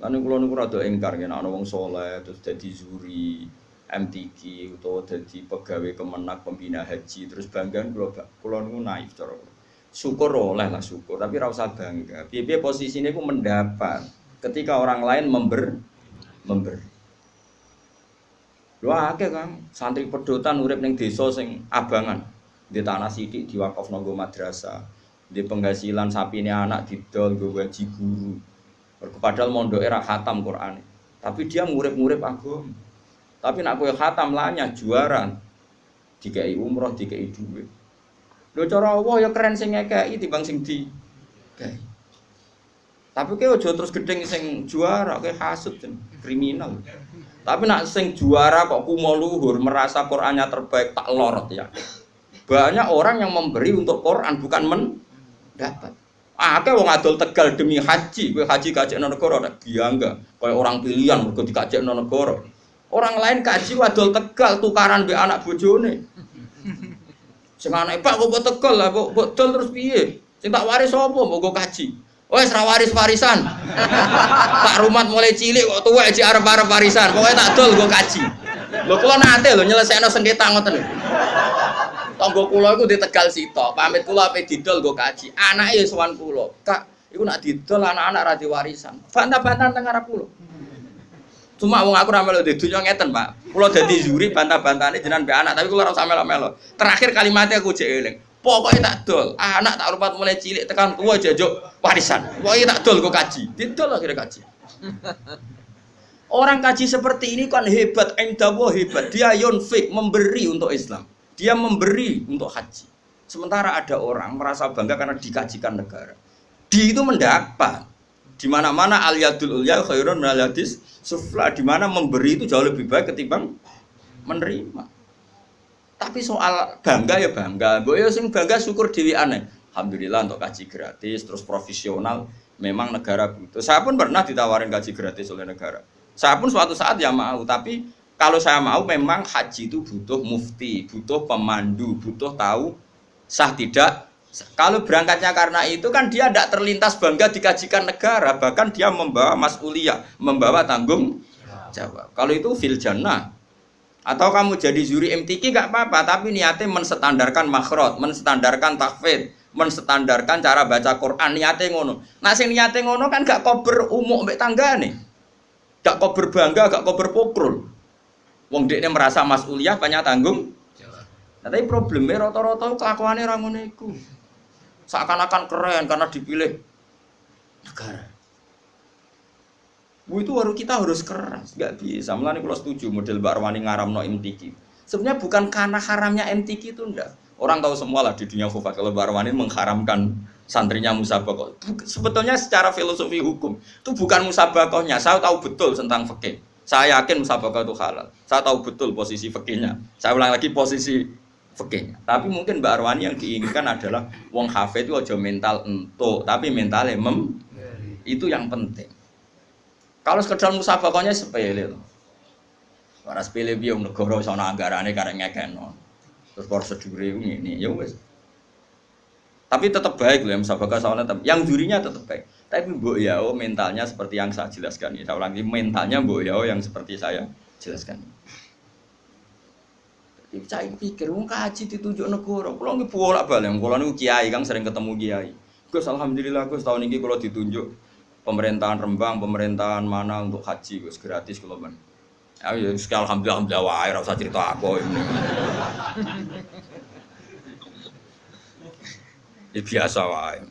Anu kula niku rada engkar yen ana wong saleh terus dadi juri MTQ utawa dadi pegawai Kemenak pembina haji terus bangga kula niku naif cara kula. Syukur oleh lah syukur tapi ora usah bangga. Piye-piye posisine ku mendapat ketika orang lain memberi. Lho akeh Kang, santri pedotan urip ning desa sing abangan. Di tanah sithik diwakafno nggo madrasah. Di penghasilan sapine anak didol nggo gaji guru. Padahal mondoke ra khatam Qur'an. Tapi dia ngurip-ngurip agama. Tapi nak kowe khatam lanya juara. Dikai umroh, dikai duit. Lho cara Allah ya keren sing ngekeki timbang sing di. Tapi kowe aja terus gedeng sing juara, kowe hasud kriminal. Tapi nak sing juara kok kumo luhur merasa Qur'annya terbaik tak lorot ya. Banyak orang yang memberi untuk Quran bukan mendapat. Akeh wong adol Tegal demi haji, kowe haji kajekno negara tak biangga, kaya orang pilihan mergo dikajekno negara. Orang lain kaji adol Tegal tukaran mbek anak bojone. Sing anake Pak kok Tegal lah kok dol terus piye? Sing tak waris sapa mbok kaji? Wes ra waris-warisan. Pak Rumat mulai cilik kok tuwek iki arep-arep warisan. Pokoke tak dol nggo kaji. Lho kula nate lho nyelesekno sengketa ngoten lho. Tangga kula iku di Tegal sitok. Pamit kula ape didol nggo kaji. Anake ya sowan kula. Kak, iku nak didol anak-anak ra diwarisan. Bantah-bantahan teng arep kula. Cuma wong aku ra melu di dunya ngeten, Pak. Kula dadi juri bantah-bantahane jenengan mbek anak, tapi kula ora usah melo-melo. Terakhir kalimatnya aku jek eling. Pokoknya tak dol, anak tak rupat mulai cilik tekan tua jajuk warisan. Pokoknya tak dol kok kaji, didol akhirnya kaji. Orang kaji seperti ini kan hebat, indawo hebat. Dia yunfik memberi untuk Islam, dia memberi untuk haji. Sementara ada orang merasa bangga karena dikajikan negara. Di itu mendapat. Di mana-mana al yadul ulya khairun minal yadis sufla. Di mana memberi itu jauh lebih baik ketimbang menerima. Tapi soal bangga ya bangga, gue ya sing bangga syukur dewi aneh. Alhamdulillah untuk kaji gratis, terus profesional, memang negara butuh. Saya pun pernah ditawarin kaji gratis oleh negara. Saya pun suatu saat ya mau, tapi kalau saya mau memang haji itu butuh mufti, butuh pemandu, butuh tahu sah tidak. Kalau berangkatnya karena itu kan dia tidak terlintas bangga dikajikan negara, bahkan dia membawa mas'uliyah, membawa tanggung jawab. Kalau itu fil jannah. Atau kamu jadi juri MTQ gak apa-apa, tapi niatnya menstandarkan makhraj, menstandarkan tahfidz, menstandarkan cara baca Quran, niatnya ngono. Nah sing niatnya ngono kan gak kober umuk mbek tanggane. Gak kober bangga, gak kober pokrol. Wong dekne merasa mas'uliyah banyak tanggung. Nah, tapi problemnya rata-rata kelakuannya ra ngono iku. Seakan-akan keren karena dipilih negara. Itu kita harus keras, nggak bisa. Mulane kalau setuju model Mbak Arwani ngaramno MTQ. Sebenarnya bukan karena haramnya MTQ itu enggak. Orang tahu semua lah di dunia khufat kalau Mbak Arwani mengharamkan santrinya musabakoh. Sebetulnya secara filosofi hukum itu bukan musabakohnya. Saya tahu betul tentang fikih. Saya yakin musabakoh itu halal. Saya tahu betul posisi fikihnya. Saya ulang lagi posisi fikihnya. Tapi mungkin Mbak Arwani yang diinginkan adalah wong hafid itu aja mental entuk, tapi mentalnya itu yang penting. Kalau sekedar musabakohnya sepele loh. Karena sepele biar negara sana anggarannya karena ngekeno. Terus prosedure ini ya wes. Tapi tetap baik loh yang musabakoh soalnya tetap. Yang jurinya tetap baik. Tapi Mbok Yao mentalnya seperti yang saya jelaskan. Saya ulangi mentalnya Mbok Yao yang seperti saya jelaskan. Jadi saya pikir wong kaji ditunjuk negara. Kalau nggih bolak-balik, kalau niku kiai Kang sering ketemu kiai. Gus alhamdulillah Gus tahun ini kalau ditunjuk pemerintahan Rembang, pemerintahan mana untuk haji, Gus gratis kalau ben. Ya sekali alhamdulillah wae ora usah cerita aku ini. Ya biasa wae.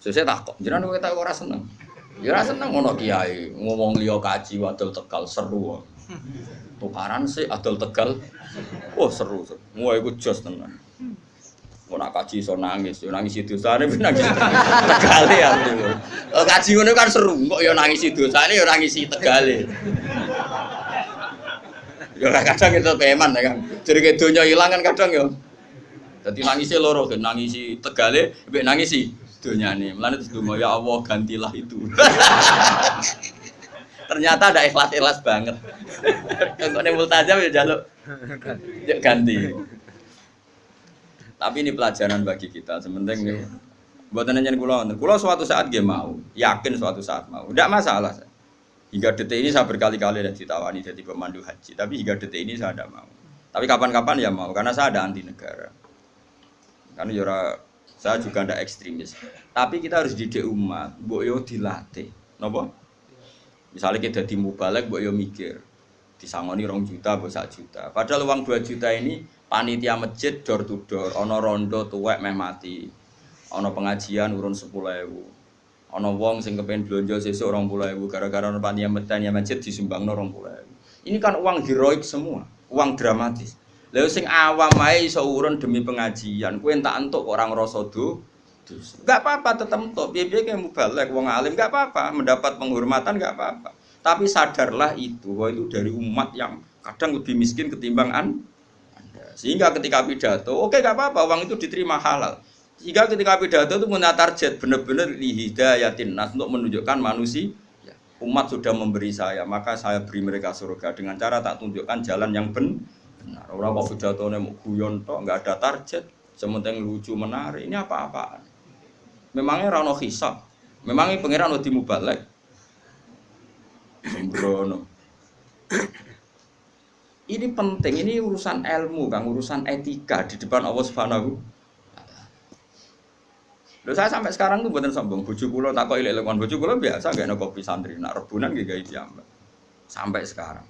Saya takut, jenengan kita ora seneng. Ya ora seneng ngono kiai ngomong liya kaji wadul Tegal seru. Tukaran sih adol Tegal. Wah seru. Wah iku jos tenan. Mau nak kaji so nangis, yo nangis itu sana, nangis Tegale ya. Kaji ngono kan seru, kok yo nangis itu sana, yo nangis Tegale. Yo kadang itu peman ya kan, jadi kedonya hilang kan kadang yo. Jadi nangisnya loro, nangis Tegale, nangis dunia nih. Melane terus dungo ya Allah gantilah itu. Ternyata ada ikhlas banget. Kalau nih multajam ya jaluk ganti. Tapi ini pelajaran bagi kita. Sementing buat nanya kulo suatu saat dia mau, yakin suatu saat mau, tidak masalah. Hingga detik ini saya berkali-kali ditawani jadi pemandu haji, tapi hingga detik ini saya tidak mau. Tapi kapan-kapan ya mau, karena saya ada anti negara. Kan yura saya juga tidak ekstremis. Tapi kita harus didik umat, mbok yo dilatih. Napa? Misalnya kita di mubalek, mbok yo mikir. Disangoni 2 juta, mbok 1 juta. Padahal uang 2 juta ini panitia masjid door to door, ono rondo tuwek meh mati. Ono pengajian urun 10.000. Ana wong sing kepen blonjo sesuk 20.000 gara-gara ana panitia masjid disumbangno 20.000. Ini kan uang heroik semua, uang dramatis. Lha sing awam ae iso urun demi pengajian, kowe entak entuk kok ora ngrasa dosa. Enggak apa-apa tetep entuk, piye-piye kowe mubalek wong alim enggak apa-apa, mendapat penghormatan enggak apa-apa. Tapi sadarlah itu, bahwa itu dari umat yang kadang lebih miskin ketimbang Anda. Sehingga ketika pidato, oke enggak apa-apa, uang itu diterima halal. Jika ketika pidato itu punya target benar-benar lihidayatin nas untuk menunjukkan manusia umat sudah memberi saya, maka saya beri mereka surga dengan cara tak tunjukkan jalan yang benar. Orang kok pidatonya mau guyon tok, nggak ada target, sementing lucu menarik. Ini apa-apaan? Memangnya rano hisab, memangnya pangeran udah mubalek. Sembrono. Ini penting, ini urusan ilmu, Kang, urusan etika di depan Allah Subhanahu. Loh saya sampai sekarang tuh buatan sombong, bojo kula tak kok ilek-ilekon bojo kula biasa gak ada kopi santri, nak rebunan nggih gawe diambak. Sampai sekarang.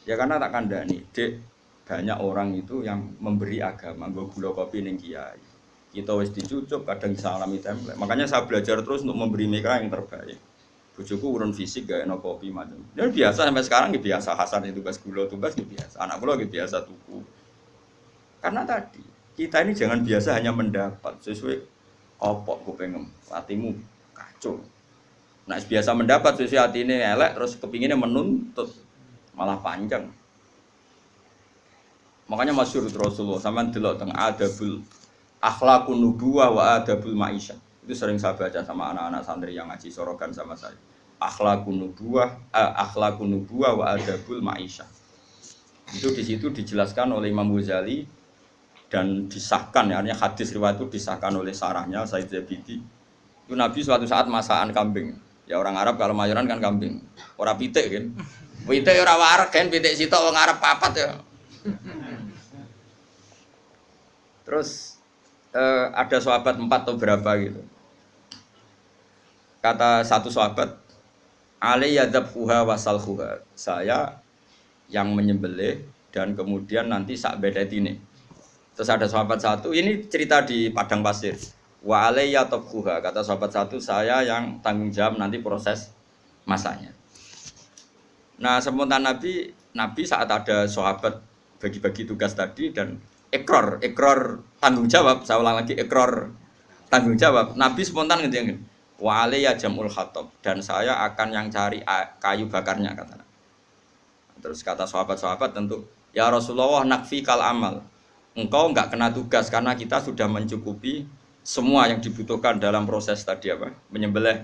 Ya karena tak kandhani, Dek, banyak orang itu yang memberi agama, nggo gula kopi ning kiai. Kita wis dicucup, kadang salami template. Makanya saya belajar terus untuk memberi mereka yang terbaik. Bojoku urun fisik gak enak kopi macam. Dan biasa sampai sekarang nggih biasa Hasan itu tugas gula tugas nggih biasa. Anak kula nggih biasa tuku. Karena tadi kita ini jangan biasa hanya mendapat sesuai opok kupengem, hatimu kacau. Nah biasa mendapat sesuai hati ini elek, terus kepinginnya menuntut malah panjang. Makanya masyhur Rasulullah sama delok teng adabul akhlaqun nubuwah wa adabul ma'isyah. Itu sering saya baca sama anak-anak santri yang ngaji sorogan sama saya. Akhlaqun nubuwah wa adabul ma'isyah. Itu di situ dijelaskan oleh Imam Ghazali dan disahkan, ya, artinya hadis riwayat itu disahkan oleh sarahnya Said Zabidi. Itu Nabi suatu saat masakan kambing. Ya orang Arab kalau mayoran kan kambing. Ora pitik kan. Pitik ora wareg kan, pitik sitok wong Arab papat ya. Terus ada sahabat 4 atau berapa gitu. Kata satu sahabat, Ali yadzabhuha wasalhuha. Saya yang menyembelih dan kemudian nanti sak bedet ini. Terus ada sahabat satu, ini cerita di padang pasir. Wa alayya tabkhuha, kata sahabat satu, saya yang tanggung jawab nanti proses masaknya. Nah, spontan Nabi saat ada sahabat bagi-bagi tugas tadi dan ikrar tanggung jawab, saya ulang lagi ikrar tanggung jawab. Nabi spontan ngene, wa alayya jamul hatab, dan saya akan yang cari kayu bakarnya kata. Terus kata sahabat-sahabat tentu, ya Rasulullah nakfi kal amal. Engkau enggak kena tugas karena kita sudah mencukupi semua yang dibutuhkan dalam proses tadi apa? Menyembelih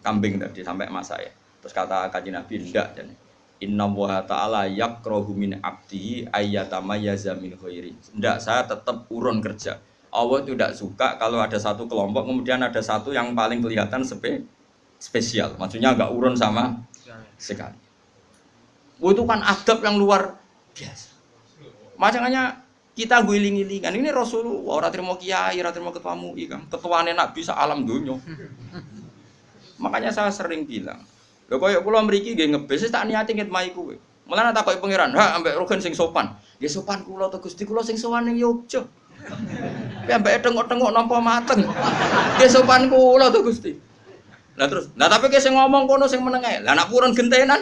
kambing tadi sampai masak ya. Terus kata Kanjeng Nabi ndak jane. Inna wa ta'ala yakrahu min abdihi ayyatamayyaza min khairi. Ndak, saya tetap urun kerja. Allah itu tidak suka kalau ada satu kelompok kemudian ada satu yang paling kelihatan spesial. Maksudnya enggak urun sama sekali. Itu kan adab yang luar biasa. Makanya kita guling-gilingan ini Rasulullah ora trimo kiai, ora trimo ketua MUI kan. Ketuane Nabi sak alam donya. Makanya saya sering bilang, lho koyo kula mriki nggih ngebis tak niati ngitmai kowe. Mulane takoki pangeran, "Ha ambek rogen sing sopan." Nggih sopan kula to Gusti, kula sing sowan ning Yogya. Ki ambek tengok-tengok nampa mateng. Nggih sopan kula to Gusti. Lah terus, nah tapi ki sing ngomong kono sing meneng ae. Lah nek purun gentenan.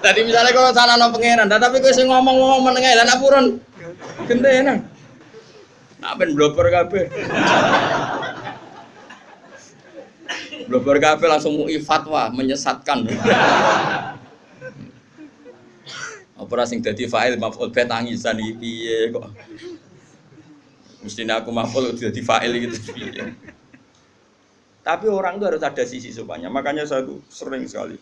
Tadi misalnya kalau salah no pangeran, tapi kowe sing ngomong meneng ae, lah nek purun gentenan. Nak ben blober kabeh. Blober kabeh langsung MUI fatwa menyesatkan. Apa sing dadi fa'il maf'ul bi tangisan iki piye kok. Mestinya aku maf'ul dadi fa'il gitu piye. Tapi orang itu harus ada sisi sopannya. Makanya saya tuh sering sekali.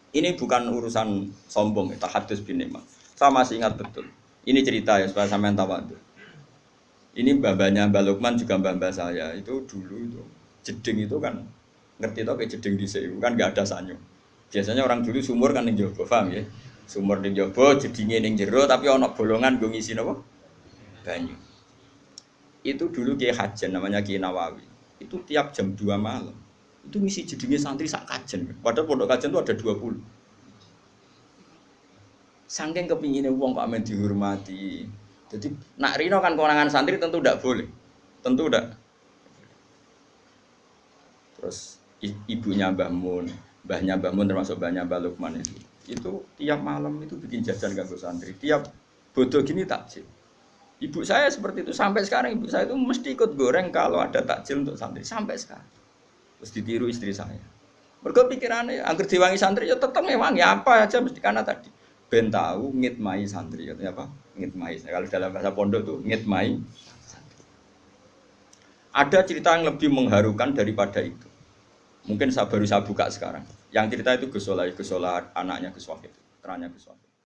Ini bukan urusan sombong, tahadus bin nikmat. Saya masih ingat betul. Ini cerita ya supaya sampean tahu. Ini babanya Mbak Lukman juga mbak saya itu dulu itu jeding itu kan Ngerti toh kayak jeding dhisik kan nggak ada sanyo. Biasanya orang dulu sumur kan ning jaba, paham ya? Sumur ning jaba, jedinge ning jero tapi ana bolongan nggo ngisi napa? Banyu. Itu dulu Kiai Hajen namanya Kiai Nawawi. Itu tiap jam 2 malam. Itu ngisi jedinge santri sak kajen. Padahal pondok kajen itu ada 20. Saking kepinginnya wong kok amen dihormati. Jadi nak rino kan kewenangan santri tentu tidak boleh. Tentu tidak. Terus ibunya Mbah Mun, mbahnya Mbah Mun termasuk mbahnya Mbah Lukman itu tiap malam itu bikin jajan kanggo santri. Tiap bodoh gini takjil. Ibu saya seperti itu sampai sekarang ibu saya itu mesti ikut goreng kalau ada takjil untuk santri sampai sekarang. Terus ditiru istri saya. Mergo pikirannya angger diwangi santri ya tetep ngewangi apa aja mesti karena tadi ben tahu ngitmai santri katanya apa? Ngitmai. Kalau dalam bahasa pondok tuh ngitmai. Ada cerita yang lebih mengharukan daripada itu. Mungkin saya baru buka sekarang. Yang cerita itu Gus Solah anaknya Gus Wahid, putranya Gus Wahid.